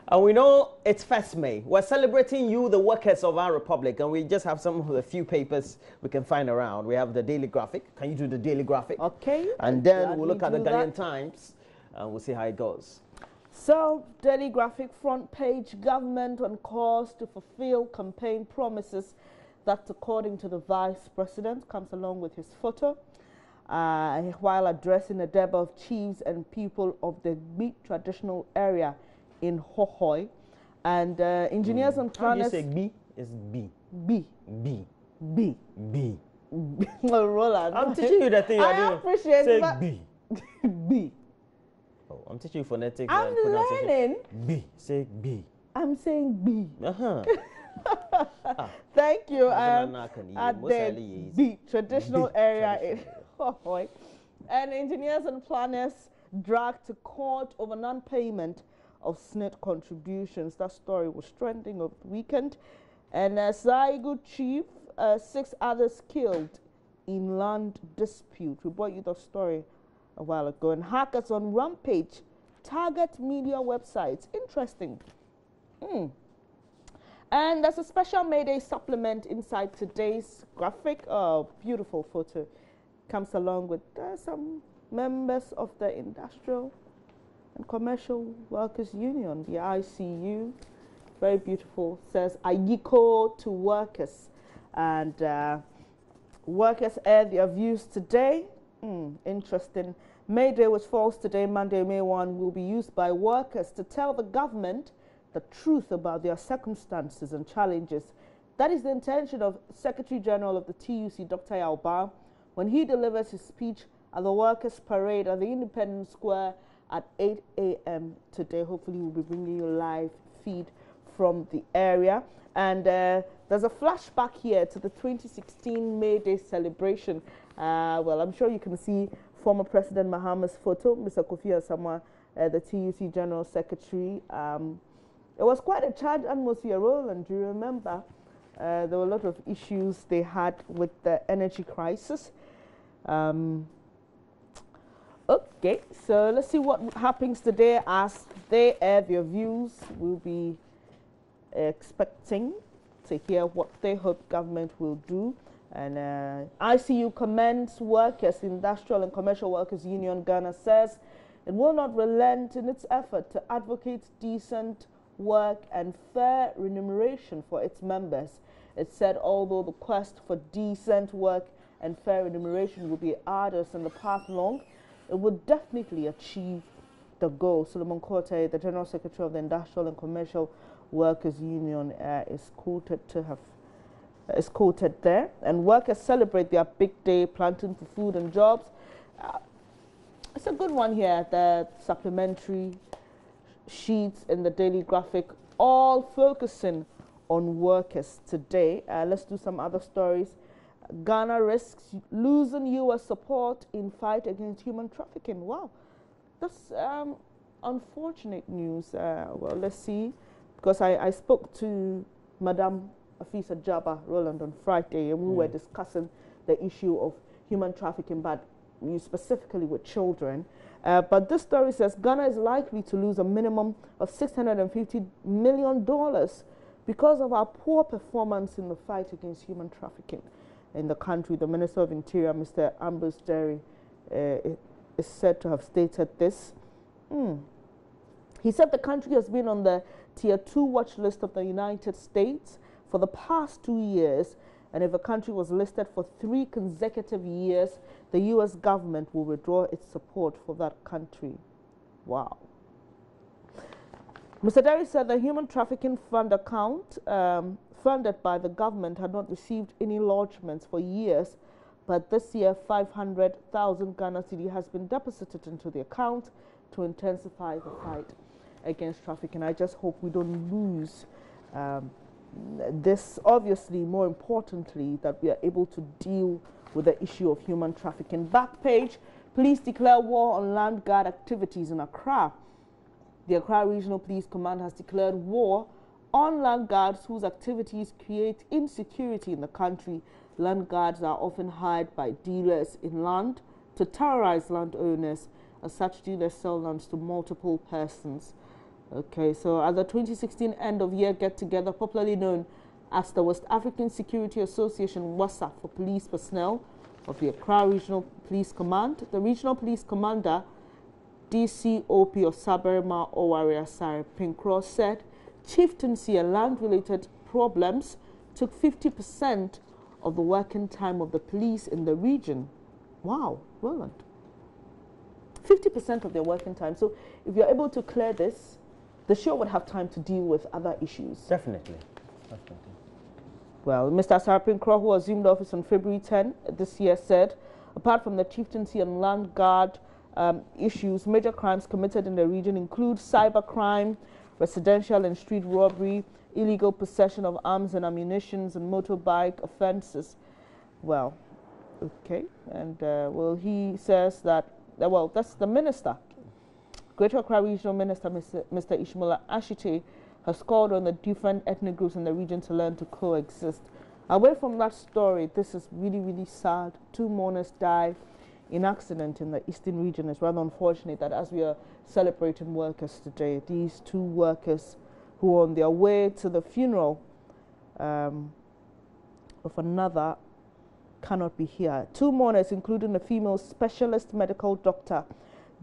And we know it's 1st May. We're celebrating you, the workers of our republic, and we just have some of the few papers we can find around. We have the Daily Graphic. Can you do the Daily Graphic? Okay. And then we'll look at the Ghanaian Times, and we'll see how it goes. So, Daily Graphic front page, government on course to fulfill campaign promises. That, according to the Vice President, comes along with his photo. While addressing a debate of chiefs and people of the Bi traditional area in Hohoi, and engineers and planners. How do you say B? It's B. B. B. B. B. Well, Roland, I'm teaching you the thing you're doing. I appreciate say that. B. B. Oh, I'm teaching you phonetic I'm pronunciation. learning. B. Say B. I'm saying B. Uh-huh. Thank you. At the B traditional area in Hohoi, and engineers and planners dragged to court over non-payment of SNIT contributions. That story was trending over the weekend. And Saigu chief, 6 others killed in land dispute. We brought you the story a while ago. And hackers on rampage target media websites. Interesting. And there's a special Mayday supplement inside today's graphic. Beautiful photo. Comes along with some members of the Industrial and Commercial Workers Union, the ICU. Very beautiful. Says Ayiko to workers. And workers air their views today. Interesting. May Day, which falls today, Monday, May 1, will be used by workers to tell the government the truth about their circumstances and challenges. That is the intention of Secretary General of the TUC, Dr. Yao, when he delivers his speech at the Workers' Parade at the Independence Square at 8 a.m. today. Hopefully, we'll be bringing you a live feed from the area. And there's a flashback here to the 2016 May Day celebration. Well, I'm sure you can see former President Mahama's photo, Mr. Kofi Asamoah, the TUC General Secretary. It was quite a charged atmosphere, Roland. Do you remember? There were a lot of issues they had with the energy crisis. Okay, so let's see what happens today as they air their views. We'll be expecting to hear what they hope government will do. And ICU commends workers, Industrial and Commercial Workers Union Ghana says it will not relent in its effort to advocate decent work and fair remuneration for its members. It said although the quest for decent work and fair remuneration will be arduous and the path long, it would definitely achieve the goal. Solomon Korte, the General Secretary of the Industrial and Commercial Workers Union, is quoted there. And workers celebrate their big day, planting for food and jobs. It's a good one here, the supplementary sheets in the Daily Graphic, all focusing on workers today. Let's do some other stories. Ghana risks losing U.S. support in fight against human trafficking. Wow, that's unfortunate news. Well, let's see, because I spoke to Madam Afisa Jabba Roland on Friday, and we were discussing the issue of human trafficking, but specifically with children. But this story says Ghana is likely to lose a minimum of $650 million because of our poor performance in the fight against human trafficking in the country. The Minister of Interior, Mr. Ambrose Derry, is said to have stated this. He said the country has been on the Tier 2 watch list of the United States for the past 2 years, and if a country was listed for 3 consecutive years, the U.S. government will withdraw its support for that country. Wow. Mr. Derry said the human trafficking fund account funded by the government had not received any lodgements for years, but this year 500,000 Ghana cedi has been deposited into the account to intensify the fight against trafficking. I just hope we don't lose this. Obviously, more importantly, that we are able to deal with the issue of human trafficking. Back page, police declare war on land guard activities in Accra. The Accra Regional Police Command has declared war on land guards whose activities create insecurity in the country. Land guards are often hired by dealers in land to terrorize landowners, as such dealers sell lands to multiple persons. Okay, so at the 2016 end of year get-together, popularly known as the West African Security Association WASA for police personnel of the Accra Regional Police Command, the Regional Police Commander, DCOP of Sabarima Owaria Sare Pinkro, said chieftaincy and land-related problems took 50% of the working time of the police in the region. Wow, Roland. 50% of their working time. So if you're able to clear this, the show would have time to deal with other issues. Definitely. Well, Mr. Sarapin Crow, who assumed office on February 10 this year, said, apart from the chieftaincy and land guard issues, major crimes committed in the region include cybercrime, residential and street robbery, illegal possession of arms and ammunition, and motorbike offences. Well, okay, and well, he says that, well, that's the minister. Greater Accra Regional Minister, Mr. Ishmael Ashite, has called on the different ethnic groups in the region to learn to coexist. Away from that story, this is really, really sad. 2 mourners died in accident in the eastern region. It's rather unfortunate that as we are celebrating workers today, these 2 workers who were on their way to the funeral of another cannot be here. 2 mourners, including a female specialist medical doctor,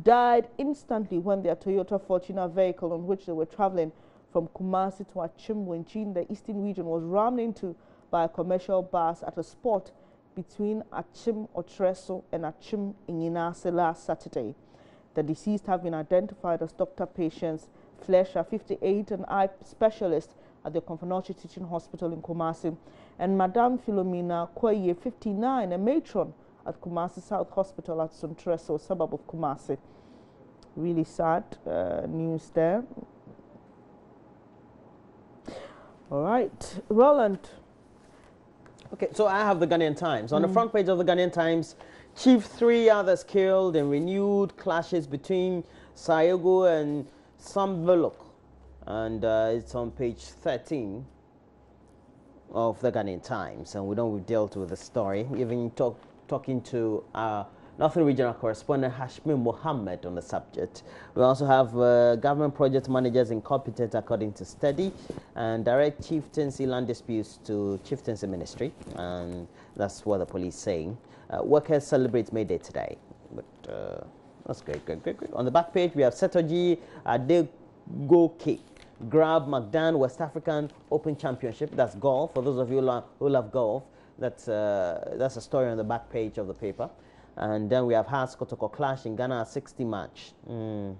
died instantly when their Toyota Fortuner vehicle on which they were traveling from Kumasi to Achim Wenchi in the eastern region was rammed into by a commercial bus at a spot between Achim Otreso and Achim Inyinase last Saturday. The deceased have been identified as Dr. Patience Flesher, 58, an eye specialist at the Konfenochi Teaching Hospital in Kumasi, and Madame Philomena Koye, 59, a matron at Kumasi South Hospital at Suntreso, suburb of Kumasi. Really sad news there. All right, Roland. Okay, so I have the Ghanaian Times. On the front page of the Ghanaian Times, Chief 3 others killed in renewed clashes between Sayogo and Samvelok. And it's on page 13 of the Ghanaian Times. And we've dealt with the story, even talking to our Northern Regional Correspondent Hashmi Mohammed on the subject. We also have government project managers incompetent according to study, and direct chieftaincy land disputes to chieftaincy ministry, and that's what the police saying. Workers celebrate May Day today, but that's great. On the back page we have Setoji Adegoke grab McDan West African Open Championship. That's golf. For those of you who love golf, that's a story on the back page of the paper. And then we have Hearts Kotoko clash in Ghana 60 match. All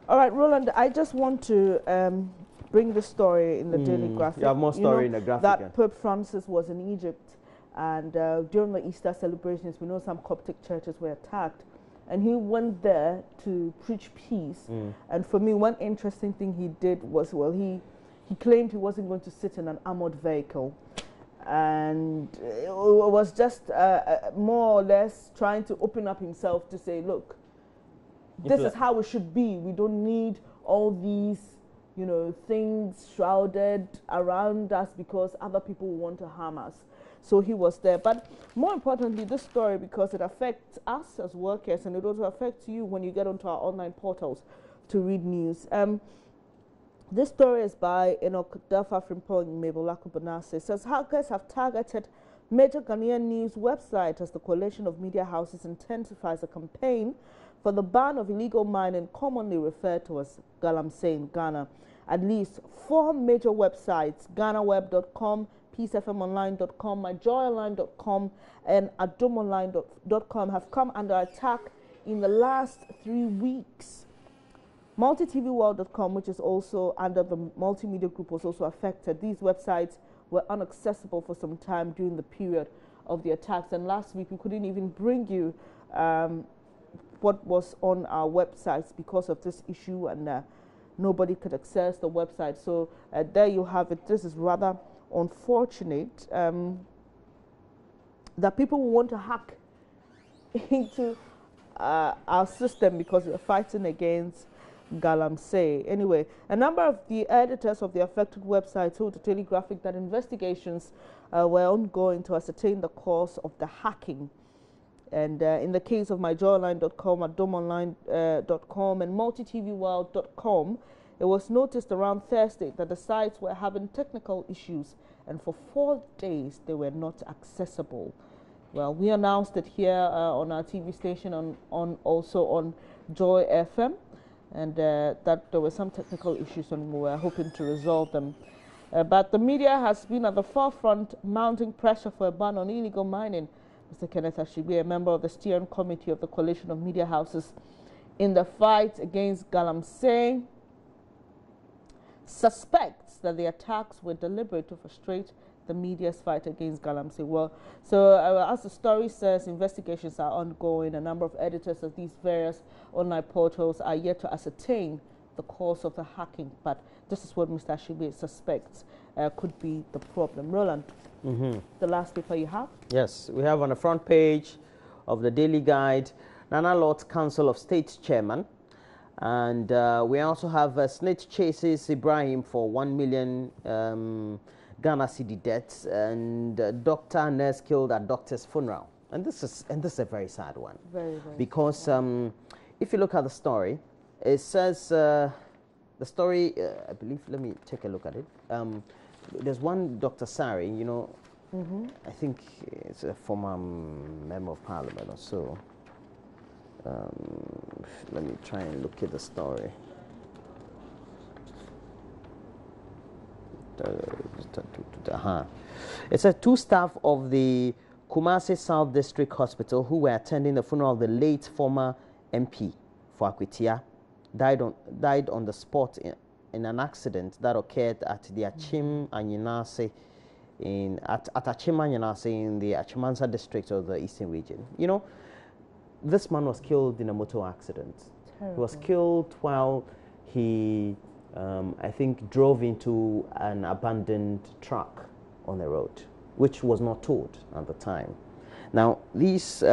right, Roland, I just want to bring the story in the Daily Graphic. You have more story in the graphic. That Pope Francis was in Egypt, and during the Easter celebrations, we know some Coptic churches were attacked, and he went there to preach peace. And for me, one interesting thing he did was, well, he claimed he wasn't going to sit in an armored vehicle. And it was just more or less trying to open up himself to say, look, this is how it should be. We don't need all these, you know, things shrouded around us because other people want to harm us. So he was there. But more importantly, this story, because it affects us as workers, and it also affects you when you get onto our online portals to read news. This story is by Enoch Delfa Frimpong Mebolaku Banase. It says hackers have targeted major Ghanaian news website as the coalition of media houses intensifies a campaign for the ban of illegal mining, commonly referred to as Galamsey in Ghana. At least 4 major websites, GhanaWeb.com, PeaceFMOnline.com, MyJoyOnline.com, and AdomOnline.com, have come under attack in the last 3 weeks. MultiTVWorld.com, which is also under the multimedia group, was also affected. These websites were inaccessible for some time during the period of the attacks. And last week, we couldn't even bring you what was on our websites because of this issue, and nobody could access the website. So there you have it. This is rather unfortunate that people want to hack into our system because we're fighting against Galamsey. Anyway, a number of the editors of the affected website told the Daily Graphic that investigations were ongoing to ascertain the cause of the hacking. And in the case of myjoyonline.com, adomonline.com, and multitvworld.com, it was noticed around Thursday that the sites were having technical issues, and for 4 days they were not accessible. Well, we announced it here on our TV station, on also on Joy FM, and that there were some technical issues, and we were hoping to resolve them. But the media has been at the forefront, mounting pressure for a ban on illegal mining. Mr. Kenneth Ashigbe, a member of the steering committee of the Coalition of Media Houses in the fight against Galamsey, suspects that the attacks were deliberate to frustrate the media's fight against Galamsey. Well, so as the story says, investigations are ongoing. A number of editors of these various online portals are yet to ascertain the cause of the hacking, but this is what Mr. Ashigbe suspects could be the problem. Roland, the last paper you have? Yes, we have on the front page of the Daily Guide, Nana Lords Council of State Chairman. And we also have Snitch chases Ibrahim for 1 million Ghana cedi debts, and doctor nurse killed at doctor's funeral. And this is a very sad one. Very, very because if you look at the story, it says the story, I believe, let me take a look at it. There's one Dr. Sari, you know, I think it's a former member of parliament or so. Let me try and look at the story. It says 2 staff of the Kumasi South District Hospital who were attending the funeral of the late former MP for Akwitia died on the spot in an accident that occurred at the Achim Anyinase at Achim Anyinase in the Achimansa district of the Eastern region. You know, this man was killed in a motor accident. Terrible. He was killed while he, I think, drove into an abandoned truck on the road, which was not towed at the time. Now, these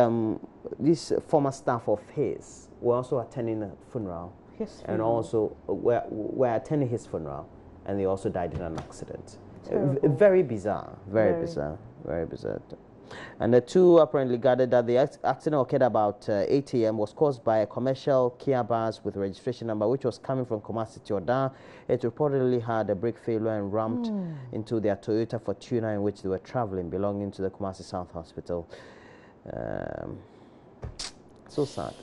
former staff of his were also attending the funeral, and also were attending his funeral, and they also died in an accident. Very bizarre, very bizarre, very bizarre. And the two apparently gathered that the accident occurred about 8 a.m. was caused by a commercial Kia bus with registration number which was coming from Kumasi to Oda. It reportedly had a brake failure and rammed into their Toyota Fortuner in which they were traveling, belonging to the Kumasi South Hospital. So sad.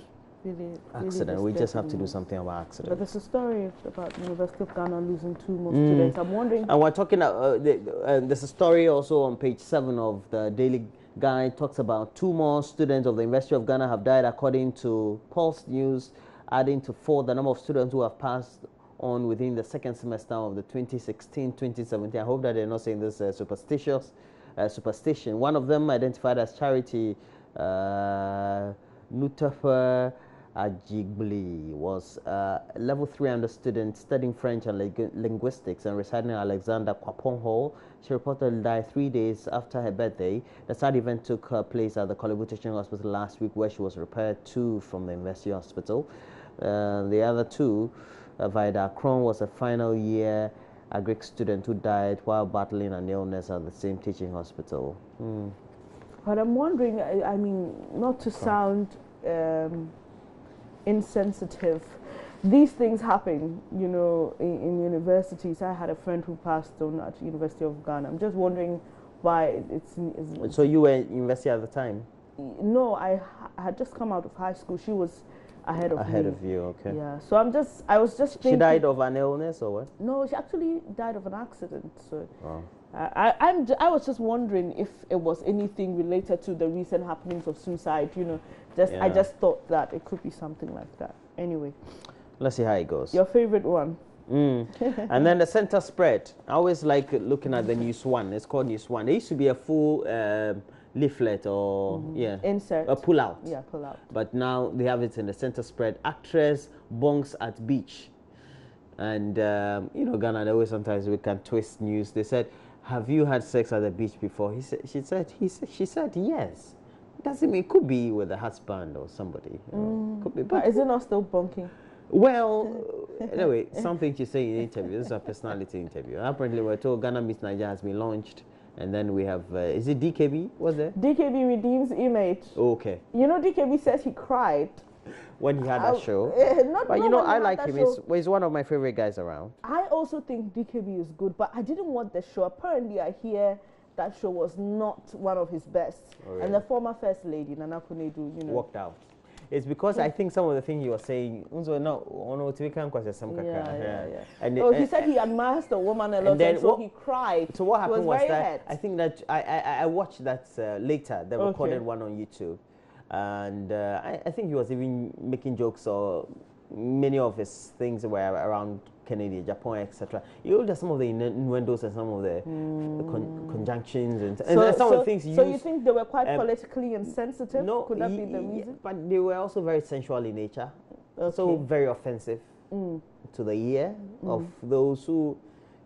Really, accident. We just have to do something about accidents. But there's a story about University of Ghana losing 2 more students. I'm wondering. And we're talking. There's a story also on page 7 of the Daily Guide. Talks about 2 more students of the University of Ghana have died, according to Pulse News, adding to 4 the number of students who have passed on within the second semester of the 2016-2017. I hope that they're not saying this superstition. One of them, identified as Charity Nutafa Ajigbli, was a level 300 student studying French and linguistics and residing in Alexander Kwapong Hall. She reportedly died 3 days after her birthday. The sad event took place at the Kolebu Teaching Hospital last week, where she was referred to from the University Hospital. The other 2, Vida Kron, was a final year Greek student who died while battling an illness at the same teaching hospital. But I'm wondering, I mean, not to sound insensitive, these things happen, you know, in universities. I had a friend who passed on at University of Ghana. I'm just wondering why it's so you were in university at the time? No, I had just come out of high school. She was ahead of me. Ahead of you, okay. Yeah, so I was just thinking. She died of an illness or what? No, she actually died of an accident. So oh. I was just wondering if it was anything related to the recent happenings of suicide, you know. I just thought that it could be something like that. Anyway. Let's see how it goes. Your favorite one? And then the center spread. I always like looking at the News One. It's called News One. There used to be a full leaflet or insert. A pull out. Yeah, pull out. But now they have it in the center spread. Actress bonks at beach. And you know, Ghana, always sometimes we can twist news. They said, "Have you had sex at the beach before?" She said yes. Doesn't mean it could be with a husband or somebody. You know, could be, but is it not still bonking? Well, anyway, something she said in the interview. This is a personality interview. Apparently, we're told Ghana Meets Nigeria has been launched And then we have, is it DKB? What's there? DKB redeems image. Okay. You know, DKB says he cried when he had that show. But you know, I like him. He's one of my favorite guys around. I also think DKB is good, but I didn't want the show. Apparently, I hear that show was not one of his best. Oh, really? And the former first lady, Nana Kunedu, walked out. It's because I think some of the things he was saying, he said he admires the woman a lot, and so he cried. So what happened was that I think that I watched that later, the recorded one on YouTube, and I think he was even making jokes, or many of his things were around Kennedy, Japan, etc. You know, just some of the innuendos and some of the conjunctions and some of the things. So you think they were quite politically insensitive? No, could that be the reason? Yeah, but they were also very sensual in nature, so very offensive to the ear of those who,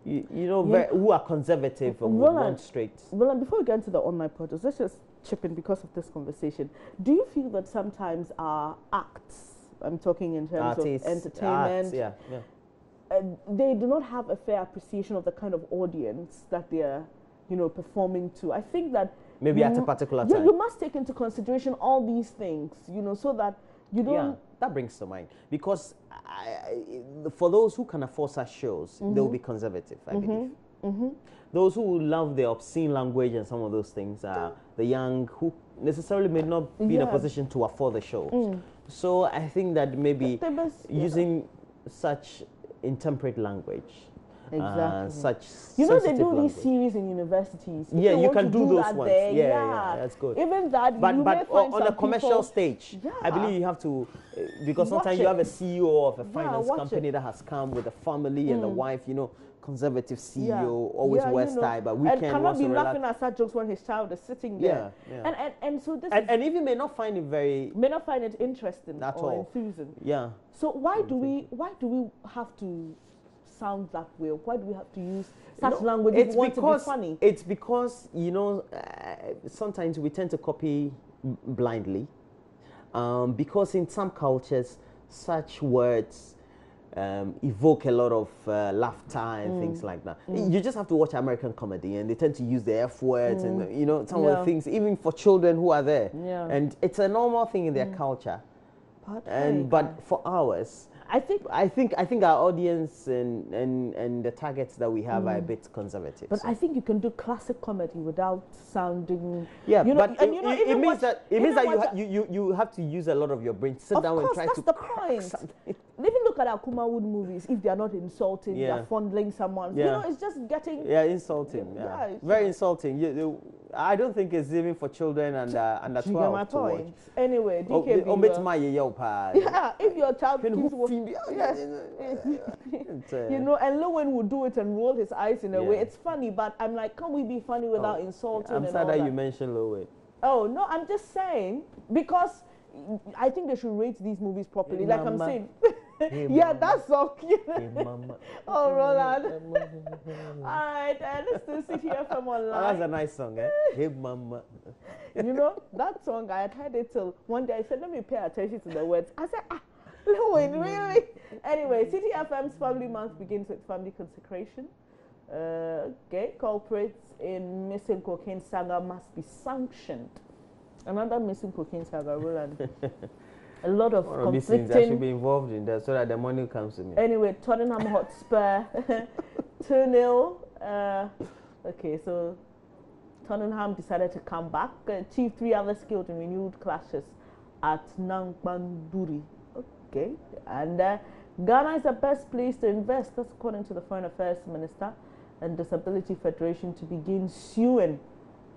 who are conservative and would want straight. Well, and before we get into the online portals, let's just chip in because of this conversation. Do you feel that sometimes our acts, I'm talking in terms of entertainment, they do not have a fair appreciation of the kind of audience that they are, performing to? I think that maybe at a particular time, you must take into consideration all these things, so that you don't. Yeah, that brings to mind, because for those who can afford such shows, they will be conservative, I believe. Those who love the obscene language and some of those things are the young who necessarily may not be in a position to afford the shows. So I think that maybe using such intemperate language, such they do language. These series in universities. Yeah, you can do those ones. Yeah, that's good. Even that, but on a commercial stage, I believe you have to, because sometimes you have a CEO of a finance company that has come with a family and the wife, conservative CEO, always wears tie, but weekend and cannot be laughing at such jokes when his child is sitting there. And so this and even may not find it interesting at or all. enthusing. Yeah. So why do we have to sound that way? Why do we have to use such language if we want to be funny? It's because sometimes we tend to copy blindly, because in some cultures such words evoke a lot of laughter and things like that. You just have to watch American comedy, and they tend to use the F words and some of the things, even for children who are there. And it's a normal thing in their culture. But for ours, I think our audience and the targets that we have are a bit conservative. But I think you can do classic comedy without sounding. Yeah, but it means that you have to use a lot of your brain. Sit down and try to. That's the point. Even look at our Kuma Wood movies. If they are not insulting, they are fondling someone. It's just getting. Yeah, insulting. Yeah, very insulting. I don't think it's even for children under 12 to watch. Anyway, DKB. Yeah, if your child keeps watching, and Lowen would do it and roll his eyes in a way. It's funny, but I'm like, can't we be funny without insulting? I'm sad that you mentioned Lowen. Oh no, I'm just saying, because I think they should rate these movies properly. Like I'm saying. Hey, that's so cute. Hey, oh, Roland. All right, let's do CTFM online. Oh, that's a nice song, eh? Hey, mama. That song, I had heard it till one day. I said, let me pay attention to the words. I said, no, really? Anyway, CTFM's Family Month begins with family consecration. Culprits in missing cocaine saga must be sanctioned. Another missing cocaine saga, Roland. A lot of conflicting. These things I should be involved in that so that the money comes to me. Anyway, Tottenham Hotspur 2-0. So Tottenham decided to come back, achieved 3 others killed in renewed clashes at Nangbanduri. Okay, and Ghana is the best place to invest, that's according to the Foreign Affairs Minister, and Disability Federation to begin suing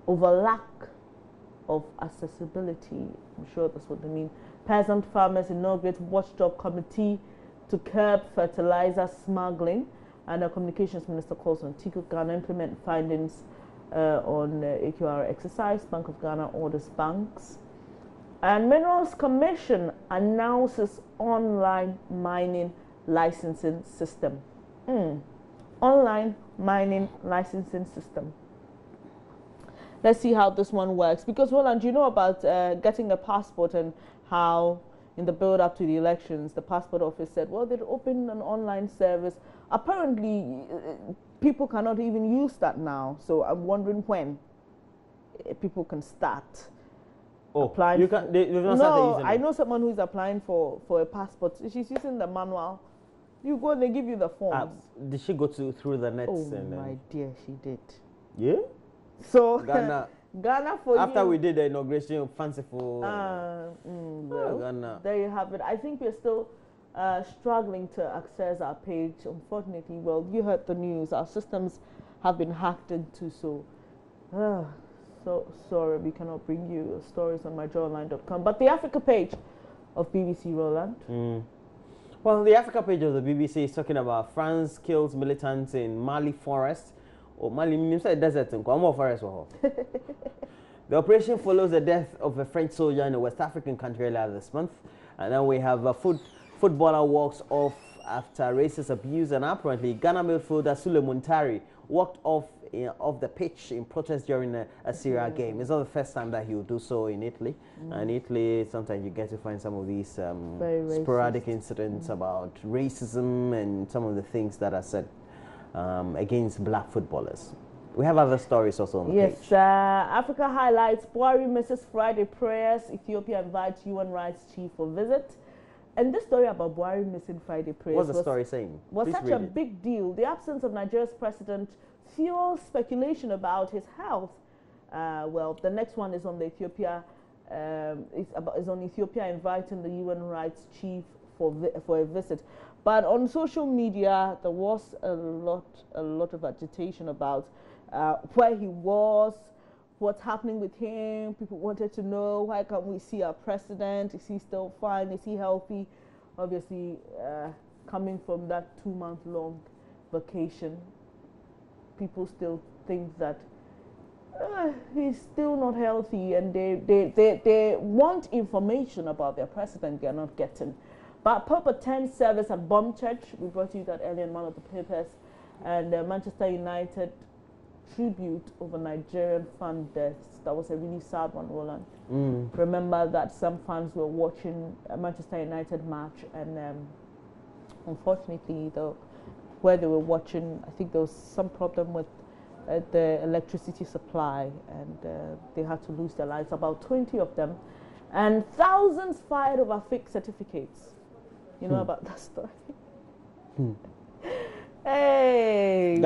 over lack of accessibility. I'm sure that's what they mean. Peasant farmers inaugurate watchdog committee to curb fertilizer smuggling, and the Communications Minister calls on TICO Ghana implement findings on AQR exercise. Bank of Ghana orders banks. And Minerals Commission announces online mining licensing system. Online mining licensing system. Let's see how this one works. Because, Roland, you know about getting a passport and how in the build-up to the elections, the passport office said, well, they'd opened an online service. Apparently, people cannot even use that now. So I'm wondering when people can start applying. You can. They've not started No, using I it. know someone who's applying for a passport. She's using the manual. You go and they give you the forms. Did she go through the nets? Oh and my dear, she did. Yeah. So Ghana. Ghana for After you. we did the inauguration, fanciful. Well, Ghana. there you have it. I think we're still struggling to access our page. Unfortunately, well, you heard the news. Our systems have been hacked into. So sorry, we cannot bring you stories on myjoyonline.com. But the Africa page of BBC, Roland. Well, the Africa page of the BBC is talking about France kills militants in Mali forest. Or Mali, desert in Kwamo forest. The operation follows the death of a French soldier in a West African country earlier this month. And then we have a footballer walks off after racist abuse, and apparently Ghana midfielder Sule Muntari walked off the pitch in protest during a Syria game. It's not the first time that he will do so in Italy. And Italy, sometimes you get to find some of these sporadic incidents about racism and some of the things that are said against black footballers. We have other stories also on the page. Yes, Africa highlights Buhari misses Friday prayers. Ethiopia invites UN rights chief for visit. And this story about Buhari missing Friday prayers What's the story saying? Was Please such a big deal. The absence of Nigeria's president fuels speculation about his health. Well, the next one is on the Ethiopia. Is on Ethiopia inviting the UN rights chief for a visit. But on social media, there was a lot of agitation about where he was, what's happening with him. People wanted to know, why can't we see our president? Is he still fine? Is he healthy? Obviously, coming from that 2-month-long vacation, people still think that he's still not healthy, and they want information about their president they're not getting. But Pope attends service at Bomb Church. We brought you that earlier in one of the papers. And Manchester United tribute over Nigerian fan deaths. That was a really sad one, Roland. Remember that some fans were watching a Manchester United match, and unfortunately, where they were watching, I think there was some problem with the electricity supply, and they had to lose their lives, about 20 of them, and thousands fired over fake certificates. You know about that story? Hey, we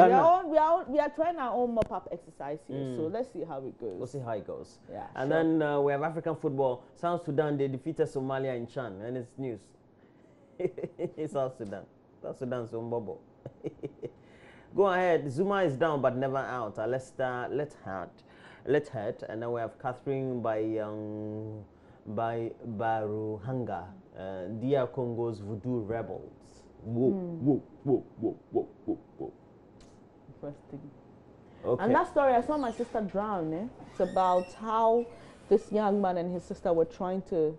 are trying our own mop-up exercise here, so let's see how it goes. We'll see how it goes. Yeah, and then we have African football. South Sudan, they defeated Somalia in Chan, and it's news. It's South Sudan. South Sudan's on bubble. Go ahead. Zuma is down but never out. Leicester, let's head. And then we have Catherine by Baruhanga, DR Congo's voodoo rebels. Whoa. Interesting. Okay. And that story, I saw my sister drown. It's about how this young man and his sister were trying to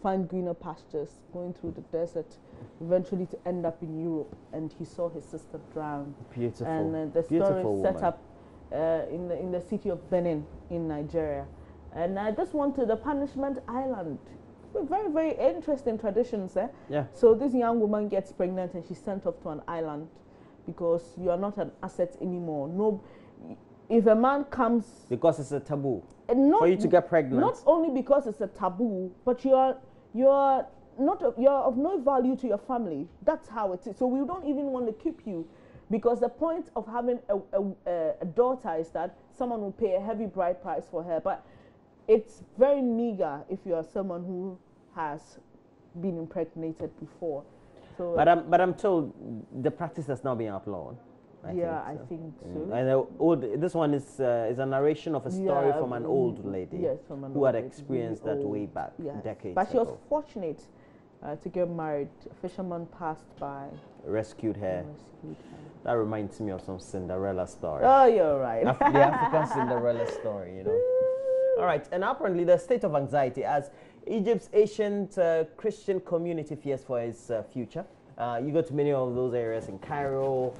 find greener pastures, going through the desert, eventually to end up in Europe, and he saw his sister drown. Beautiful. And the story is set up in the city of Benin in Nigeria. And this one to the Punishment Island. Very, very interesting traditions. Yeah. So this young woman gets pregnant and she's sent off to an island because you are not an asset anymore. No, if a man comes, because it's a taboo not, for you to get pregnant. Not only because it's a taboo, but you're of no value to your family. That's how it is. So we don't even want to keep you, because the point of having a daughter is that someone will pay a heavy bride price for her. But it's very meager if you are someone who has been impregnated before. So, but I'm told the practice has now been outlawed. I think so. And this one is a narration of a story from an old lady, yes, from an who had experienced that way back decades But she was ago. fortunate to get married. A fisherman passed by, Rescued her. That reminds me of some Cinderella story. Oh, you're right. The African Cinderella story, you know. All right, and apparently the state of anxiety as Egypt's ancient Christian community fears for its future. You go to many of those areas in Cairo,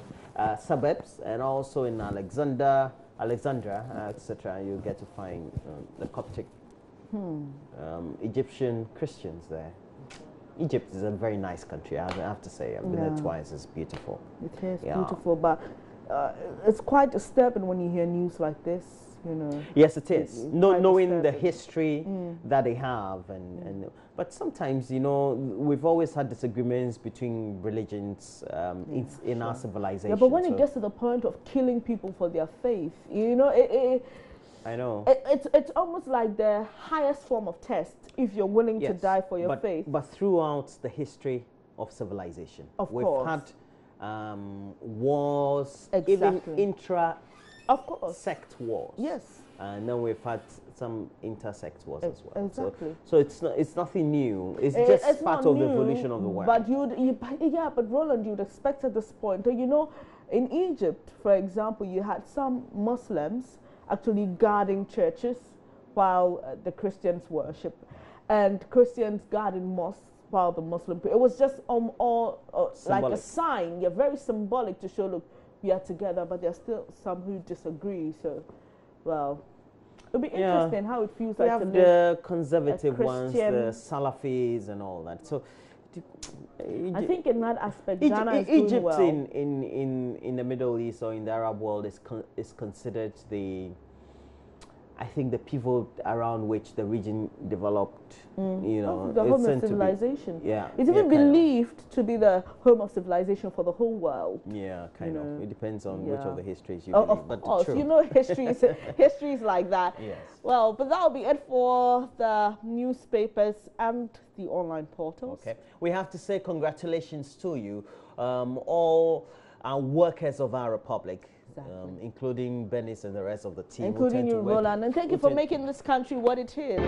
suburbs, and also in Alexandria, etc. You get to find the Coptic Egyptian Christians there. Egypt is a very nice country. I have to say, I've been there twice. It's beautiful. It is beautiful, but it's quite disturbing when you hear news like this. You know. Yes, it is. Knowing the history that they have, and but sometimes, you know, we've always had disagreements between religions in our civilization. Yeah, but when it gets to the point of killing people for their faith, you know, I know. It's almost like the highest form of test if you're willing to die for your faith. But throughout the history of civilization, we've had wars, even of course, sect wars. Yes. And then we've had some intersect wars as well. Exactly. So it's nothing new. It's just part of the evolution of the world. But but Roland, you'd expect at this point. You know, in Egypt, for example, you had some Muslims actually guarding churches while the Christians worship, and Christians guarding mosques while the Muslim. It was just like a sign. You're very symbolic to show, look, we are together. But there are still some who disagree. So, well, it'll be interesting how it feels like. We have the conservative ones, the Salafis, and all that. So, I think in that aspect, Ghana is doing Egypt well. in the Middle East or in the Arab world is considered I think the pivot around which the region developed, you know, the home of civilization. It's even kind believed to be the home of civilization for the whole world. Yeah, kind of. It depends on which of the histories you believe. Of course, true. You know, histories like that. Yes. Well, but that'll be it for the newspapers and the online portals. Okay. We have to say congratulations to you, all our workers of our republic. Exactly. Including Bernice and the rest of the team. Including you, Roland. And thank you for making this country what it is.